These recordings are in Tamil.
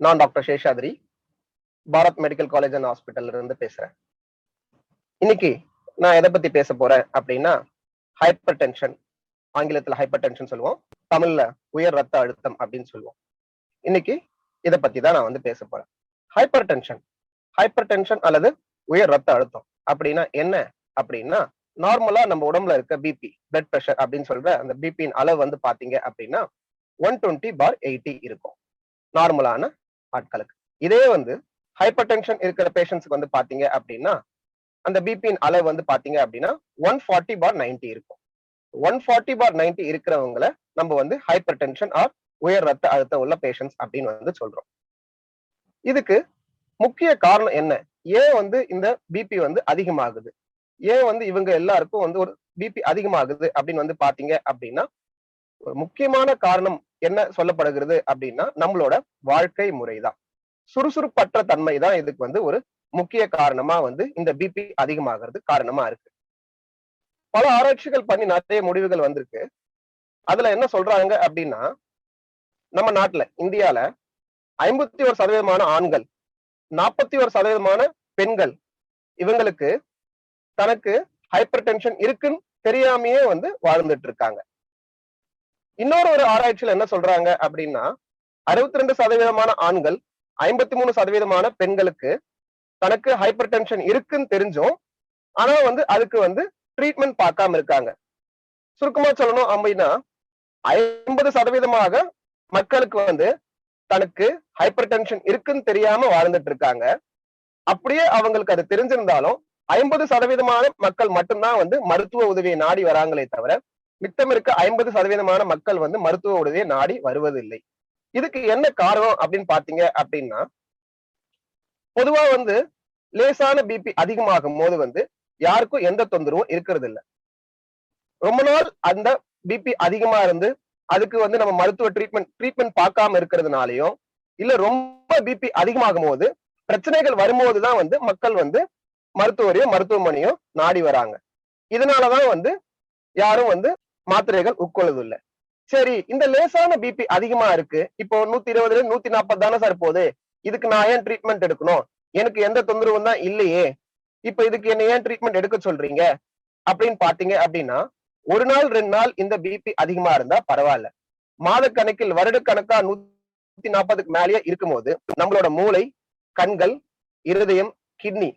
நான் doctor Seshadri, Bharat medical college and ஹாஸ்பிட்டல்ல இருந்து பேசுறேன். இன்னைக்கு நான் எதை பத்தி பேச போறேன் அப்படின்னா, ஹைப்பர் டென்ஷன், ஆங்கிலத்துல ஹைப்பர் டென்ஷன் சொல்லுவோம், தமிழ்ல உயர் ரத்த அழுத்தம் அப்படின்னு சொல்லுவோம். இன்னைக்கு இதை பத்தி தான் நான் வந்து பேச போறேன். ஹைப்பர் டென்ஷன், ஹைப்பர் டென்ஷன் அல்லது உயர் ரத்த அழுத்தம் அப்படின்னா என்ன அப்படின்னா, நார்மலா நம்ம உடம்புல இருக்க பிபி, பிளட் பிரஷர் அப்படின்னு சொல்ற அந்த பிபியின் அளவு வந்து பாத்தீங்க அப்படின்னா 120/80 இருக்கும் நார்மலான ஆட்களுக்கு. இதே வந்து ஹைப்பர் டென்ஷன் இருக்கிற பேஷண்ட்ஸ்க்கு வந்து பாத்தீங்க அப்படின்னா, அந்த பிபியின் அளவு வந்து பாத்தீங்க அப்படின்னா 140/90 இருக்கும். 140/90 இருக்கிறவங்களை நம்ம வந்து ஹைப்பர் டென்ஷன் ஆர் உயர் ரத்த அழுத்தம் உள்ள பேஷண்ட்ஸ் அப்படின்னு வந்து சொல்றோம். இதுக்கு முக்கிய காரணம் என்ன? ஏன் வந்து இந்த பிபி வந்து அதிகமாகுது? ஏன் வந்து இவங்க எல்லாருக்கும் வந்து ஒரு பிபி அதிகமாகுது அப்படின்னு வந்து பாத்தீங்க அப்படின்னா, ஒரு முக்கியமான காரணம் என்ன சொல்லப்படுகிறது அப்படின்னா, நம்மளோட வாழ்க்கை முறைதான். சுறுசுறுப்பற்ற தன்மை தான் இதுக்கு வந்து ஒரு முக்கிய காரணமா வந்து இந்த பிபி அதிகமாகிறது காரணமா இருக்கு. பல ஆராய்ச்சிகள் பண்ணி நிறைய முடிவுகள் வந்திருக்கு. அதுல என்ன சொல்றாங்க அப்படின்னா, நம்ம நாட்டுல இந்தியால 51% ஆண்கள், 41% பெண்கள் இவங்களுக்கு தனக்கு ஹைப்பர் டென்ஷன் இருக்குன்னு தெரியாமையே வந்து வாழ்ந்துட்டு இருக்காங்க. இன்னொரு ஆராய்ச்சியில என்ன சொல்றாங்க அப்படின்னா, 62% ஆண்கள், 53% பெண்களுக்கு தனக்கு ஹைப்பர் டென்ஷன் இருக்குன்னு தெரிஞ்சும் ஆனா வந்து அதுக்கு வந்து ட்ரீட்மெண்ட் பார்க்காம இருக்காங்க. சுருக்கமா சொல்லணும் அப்படின்னா, 50% மக்களுக்கு வந்து தனக்கு ஹைப்பர் டென்ஷன் இருக்குன்னு தெரியாம வாழ்ந்துட்டு இருக்காங்க. அப்படியே அவங்களுக்கு அது தெரிஞ்சிருந்தாலும் 50% மக்கள் மட்டும்தான் வந்து மருத்துவ உதவியை நாடி வராங்களே தவிர, மித்தம் இருக்க 50% மக்கள் வந்து மருத்துவ உதவியை நாடி வருவதில்லை. இதுக்கு என்ன காரணம் அப்படின்னு பாத்தீங்க அப்படின்னா, பொதுவா வந்து லேசான பிபி அதிகமாகும் போது வந்து யாருக்கும் எந்த தொந்தரவும் இருக்கிறது இல்ல. ரொம்ப நாள் அந்த பிபி அதிகமா இருந்து அதுக்கு வந்து நம்ம மருத்துவ ட்ரீட்மெண்ட் பார்க்காம இருக்கிறதுனாலயும், இல்ல ரொம்ப பிபி அதிகமாகும் போது பிரச்சனைகள் வரும்போதுதான் வந்து மக்கள் வந்து மருத்துவரையும் மருத்துவமனையும் நாடி வராங்க. இதனாலதான் வந்து யாரும் வந்து மாத்திரைகள் உட்கொள்வதில்லை. சரி, இந்த லேசான பிபி அதிகமா இருக்கு, இப்போ 120 140 தானே சார் போகுது, இதுக்கு நான் ஏன் ட்ரீட்மெண்ட் எடுக்கணும், எனக்கு எந்த தொந்தரவும் தான் இல்லையே, இப்ப இதுக்கு என்ன ஏன் ட்ரீட்மெண்ட் எடுக்க சொல்றீங்க அப்படின்னு பாத்தீங்க அப்படின்னா, ஒரு நாள் 2 நாள் இந்த பிபி அதிகமா இருந்தா பரவாயில்ல. மாதக்கணக்கில் வருடக்கணக்கா 140க்கு மேலேயே இருக்கும்போது நம்மளோட மூளை, கண்கள், இருதயம், கிட்னி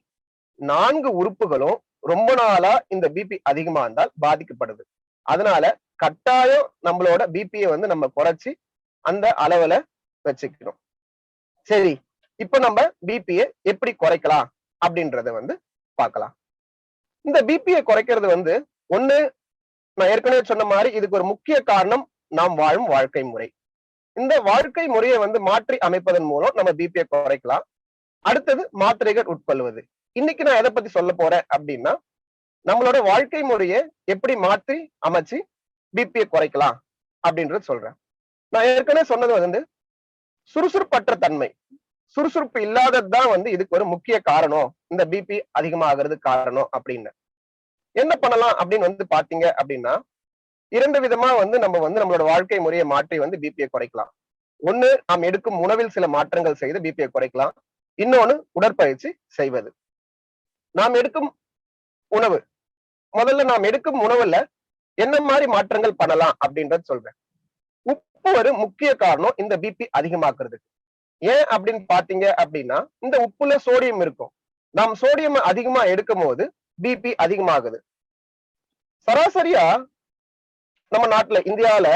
4 உறுப்புகளும் ரொம்ப நாளா இந்த பிபி அதிகமா இருந்தால் பாதிக்கப்படுது. அதனால கட்டாயம் நம்மளோட பிபியை வந்து நம்ம குறைச்சி அந்த அளவுல வச்சுக்கணும். சரி, இப்ப நம்ம பிபியை எப்படி குறைக்கலாம் அப்படின்றத வந்து பார்க்கலாம். இந்த பிபியை குறைக்கிறது வந்து ஒண்ணு, நான் ஏற்கனவே சொன்ன மாதிரி இதுக்கு ஒரு முக்கிய காரணம் நாம் வாழும் வாழ்க்கை முறை. இந்த வாழ்க்கை முறையை வந்து மாற்றி அமைப்பதன் மூலம் நம்ம பிபியை குறைக்கலாம். அடுத்தது மாத்திரைகள் உட்கொள்வது. இன்னைக்கு நான் எதை பத்தி சொல்ல போறேன் அப்படின்னா, நம்மளோட வாழ்க்கை முறையை எப்படி மாற்றி அமைச்சு பிபியை குறைக்கலாம் அப்படின்றது சொல்றேன். நான் ஏற்கனவே சொன்னது வந்து சுறுசுறுப்பற்ற தன்மை, சுறுசுறுப்பு இல்லாததுதான் வந்து இதுக்கு ஒரு முக்கிய காரணம், இந்த பிபி அதிகமாகிறது காரணம் அப்படின்னு. என்ன பண்ணலாம் அப்படின்னு வந்து பாத்தீங்க அப்படின்னா, 2 விதமா வந்து நம்ம வந்து நம்மளோட வாழ்க்கை முறையை மாற்றி வந்து பிபியை குறைக்கலாம். ஒண்ணு, நாம் எடுக்கும் உணவில் சில மாற்றங்கள் செய்து பிபியை குறைக்கலாம். இன்னொன்னு, உடற்பயிற்சி செய்வது. நாம் எடுக்கும் உணவு, முதல்ல நாம் எடுக்கும் உணவுல என்ன மாதிரி மாற்றங்கள் பண்ணலாம் அப்படின்றத சொல்றேன். உப்பு ஒரு முக்கிய காரணம் இந்த பிபி அதிகமாக்குறதுக்கு. ஏன் அப்படின்னு பாத்தீங்க அப்படின்னா, இந்த உப்புல சோடியம் இருக்கும். நாம் சோடியம் அதிகமா எடுக்கும் போது பிபி அதிகமாகுது. சராசரியா நம்ம நாட்டுல, இந்தியால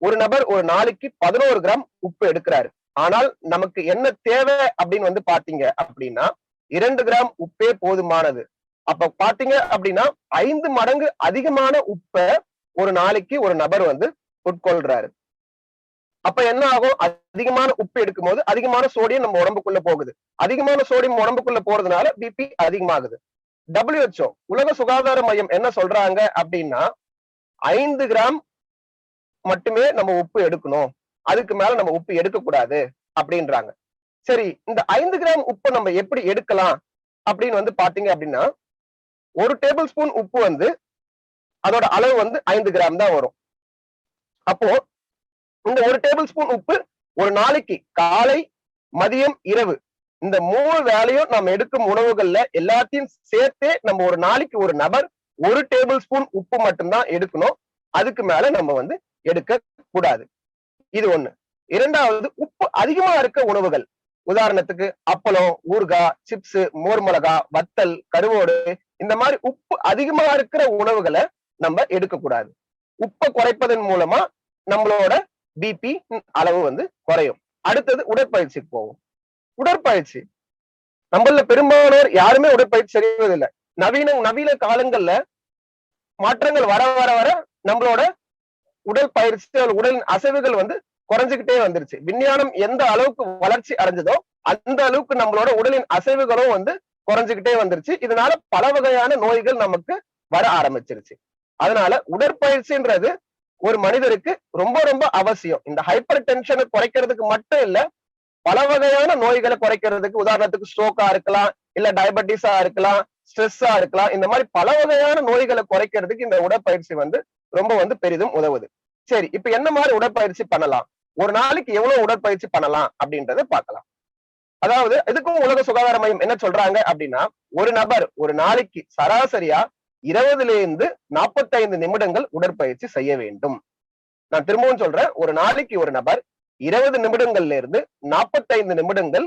ஒரு நபர் ஒரு நாளைக்கு 11 கிராம் உப்பு எடுக்கிறாரு. ஆனால் நமக்கு என்ன தேவை அப்படின்னு வந்து பாத்தீங்க அப்படின்னா 2 கிராம் உப்பே போதுமானது. அப்ப பாத்தீங்க அப்படின்னா 5 மடங்கு அதிகமான உப்பை ஒரு நாளைக்கு ஒரு நபர் வந்து உட்கொள்றாரு. அப்ப என்ன ஆகும்? அதிகமான உப்பு எடுக்கும் போது அதிகமான சோடியம் நம்ம உடம்புக்குள்ள போகுது. அதிகமான சோடியம் உடம்புக்குள்ள போறதுனால பிபி அதிகமாகுது. WHO, உலக சுகாதார மையம் என்ன சொல்றாங்க அப்படின்னா, 5 கிராம் மட்டுமே நம்ம உப்பு எடுக்கணும், அதுக்கு மேல நம்ம உப்பு எடுக்க கூடாது அப்படின்றாங்க. சரி, இந்த 5 கிராம் உப்பு நம்ம எப்படி எடுக்கலாம் அப்படின்னு வந்து பாத்தீங்க அப்படின்னா, 1 டேபிள் ஸ்பூன் உப்பு வந்து அதோட அளவு வந்து 5 கிராம் தான் வரும். அப்போ இந்த 1 டேபிள் ஸ்பூன் உப்பு ஒரு நாளைக்கு காலை, மதியம், இரவு இந்த 3 வேளையும் நம்ம எடுக்கும் உணவுகள்ல எல்லாத்தையும் சேர்த்தே நம்ம ஒரு நாளைக்கு ஒரு நபர் 1 டேபிள் ஸ்பூன் உப்பு மட்டும்தான் எடுக்கணும். அதுக்கு மேல நம்ம வந்து எடுக்க கூடாது. இது ஒண்ணு. இரண்டாவது, உப்பு அதிகமா இருக்க உணவுகள். உதாரணத்துக்கு அப்பளம், ஊறுகாய், சிப்ஸ், மோர் மிளகா, வத்தல், கருவோடு இந்த மாதிரி உப்பு அதிகமா இருக்கிற உணவுகளை நம்ம எடுக்க கூடாது. உப்பை குறைப்பதன் மூலமா நம்மளோட பிபி அளவு வந்து குறையும். அடுத்தது உடற்பயிற்சிக்கு போவோம். உடற்பயிற்சி நம்மள பெரும்பாலானோர் யாருமே உடற்பயிற்சி செய்வதில்லை. நவீன காலங்கள்ல மாற்றங்கள் வர வர வர நம்மளோட உடல் பயிற்சி, உடலின் அசைவுகள் வந்து குறைஞ்சுக்கிட்டே வந்துருச்சு. விஞ்ஞானம் எந்த அளவுக்கு வளர்ச்சி அடைஞ்சதோ அந்த அளவுக்கு நம்மளோட உடலின் அசைவுகளும் வந்து குறைஞ்சுக்கிட்டே வந்துருச்சு. இதனால பல வகையான நோய்கள் நமக்கு வர ஆரம்பிச்சிருச்சு. அதனால உடற்பயிற்சின்றது ஒரு மனிதருக்கு ரொம்ப ரொம்ப அவசியம். இந்த ஹைப்பர் டென்ஷனை குறைக்கிறதுக்கு மட்டும் இல்ல, பல வகையான நோய்களை குறைக்கிறதுக்கு, உதாரணத்துக்கு ஸ்ட்ரோக்கா இருக்கலாம், இல்ல டயபெட்டிஸா இருக்கலாம், ஸ்ட்ரெஸ்ஸா இருக்கலாம். இந்த மாதிரி பல வகையான நோய்களை குறைக்கிறதுக்கு இந்த உடற்பயிற்சி வந்து ரொம்ப வந்து பெரிதும் உதவுது. சரி, இப்ப என்ன மாதிரி உடற்பயிற்சி பண்ணலாம், ஒரு நாளைக்கு எவ்வளவு உடற்பயிற்சி பண்ணலாம் அப்படின்றத பார்க்கலாம். அதாவது இதுக்கும் உலக சுகாதார மையம் என்ன சொல்றாங்க அப்படின்னா, ஒரு நபர் ஒரு நாளைக்கு சராசரியா 20 to 45 நிமிடங்கள் உடற்பயிற்சி செய்ய வேண்டும். நான் திரும்பவும் சொல்றேன், ஒரு நாளைக்கு ஒரு நபர் 20 நிமிடங்கள்ல இருந்து 45 நிமிடங்கள்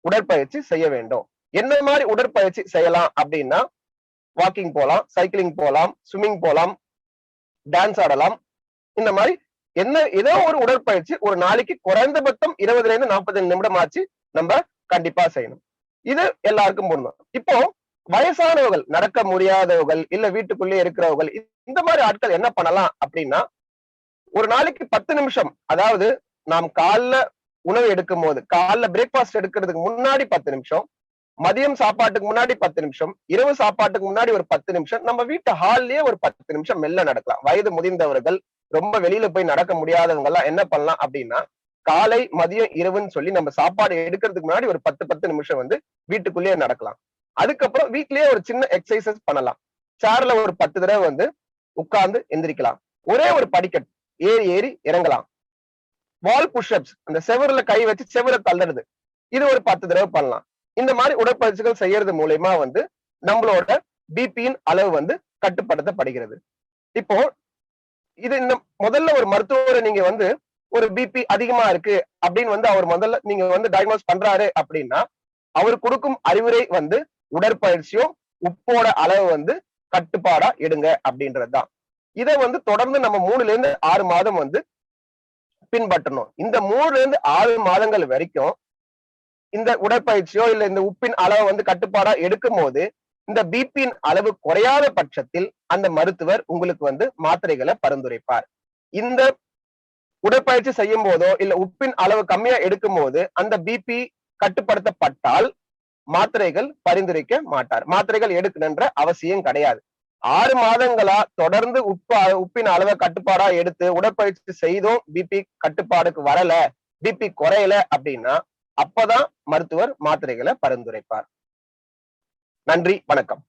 உடற்பயிற்சி செய்ய வேண்டும். என்ன மாதிரி உடற்பயிற்சி செய்யலாம் அப்படின்னா, வாக்கிங் போலாம், சைக்கிளிங் போலாம், ஸ்விம்மிங் போலாம், டான்ஸ் ஆடலாம். இந்த மாதிரி ஏதோ ஒரு உடற்பயிற்சி ஒரு நாளைக்கு குறைந்தபட்சம் 20 to 45 நிமிடம் ஆச்சு நம்ம கண்டிப்பா செய்யணும். இது எல்லாருக்கும் பொருந்தும். இப்போ வயசானவர்கள், நடக்க முடியாதவர்கள், இல்ல வீட்டுக்குள்ளே இருக்கிறவர்கள், இந்த மாதிரி ஆட்கள் என்ன பண்ணலாம் அப்படின்னா, ஒரு நாளைக்கு 10 நிமிஷம், அதாவது நாம் காலைல உணவு எடுக்கும் போது, காலைல பிரேக்பாஸ்ட் எடுக்கிறதுக்கு முன்னாடி 10 நிமிஷம், மதியம் சாப்பாட்டுக்கு முன்னாடி 10 நிமிஷம், இரவு சாப்பாட்டுக்கு முன்னாடி ஒரு 10 நிமிஷம், நம்ம வீட்டு ஹால்லயே ஒரு 10 நிமிஷம் மெல்ல நடக்கலாம். வயது முதிர்ந்தவர்கள், ரொம்ப வெளியில போய் நடக்க முடியாதவங்க எல்லாம் என்ன பண்ணலாம் அப்படின்னா, காலை, மதியம், இரவுன்னு சொல்லி நம்ம சாப்பாடு எடுக்கிறதுக்கு முன்னாடி ஒரு 10 நிமிஷம் வந்து வீட்டுக்குள்ளேயே நடக்கலாம். அதுக்கப்புறம் வீட்லயே ஒரு சின்ன எக்ஸசைசஸ் பண்ணலாம். சேர்ல ஒரு 10 தடவை வந்து உட்கார்ந்து எந்திரிக்கலாம். ஒரே ஒரு படிக்கட் ஏறி ஏறி இறங்கலாம். வால் புஷ்அப்ஸ், அந்த செவருல கை வச்சு செவரை தள்ளுறது, இது ஒரு 10 தடவை பண்ணலாம். இந்த மாதிரி உடற்பயிற்சிகள் செய்யறது மூலயமா வந்து நம்மளோட பிபியின் அளவு வந்து கட்டுப்படுத்தப்படுகிறது. இப்போ இது இந்த முதல்ல ஒரு மருத்துவரை நீங்க வந்து ஒரு பிபி அதிகமா இருக்கு அப்படின்னு வந்து அவர் முதல்ல நீங்க வந்து டயக்னோஸ் பண்றாரு அப்படின்னா, அவர் கொடுக்கும் அறிவுரை வந்து உடற்பயிற்சியும் உப்போட அளவு வந்து கட்டுப்பாடா எடுங்க அப்படின்றதுதான். இதை வந்து தொடர்ந்து நம்ம 3 to 6 மாதம் வந்து பின்பற்றணும். இந்த 3 to 6 மாதங்கள் வரைக்கும் இந்த உடற்பயிற்சியோ இல்ல இந்த உப்பின் அளவை வந்து கட்டுப்பாடா எடுக்கும் போது இந்த பிபியின் அளவு குறையாத பட்சத்தில் அந்த மருத்துவர் உங்களுக்கு வந்து மாத்திரைகளை பரிந்துரைப்பார். இந்த உடற்பயிற்சி செய்யும் போதோ இல்ல உப்பின் அளவு கம்மியா எடுக்கும் போது அந்த பிபி கட்டுப்படுத்தப்பட்டால் மாத்திரைகள் பரிந்துரைக்க மாட்டார். மாத்திரைகள் எடுக்கணுன்ற அவசியம் கிடையாது. 6 மாதங்களா தொடர்ந்து உப்பின் அளவை கட்டுப்பாடா எடுத்து உடற்பயிற்சி செய்தும் பிபி கட்டுப்பாடுக்கு வரல, பிபி குறையல அப்படின்னா அப்பதான் மருத்துவர் மாத்திரைகளை பரிந்துரைப்பார். நன்றி, வணக்கம்.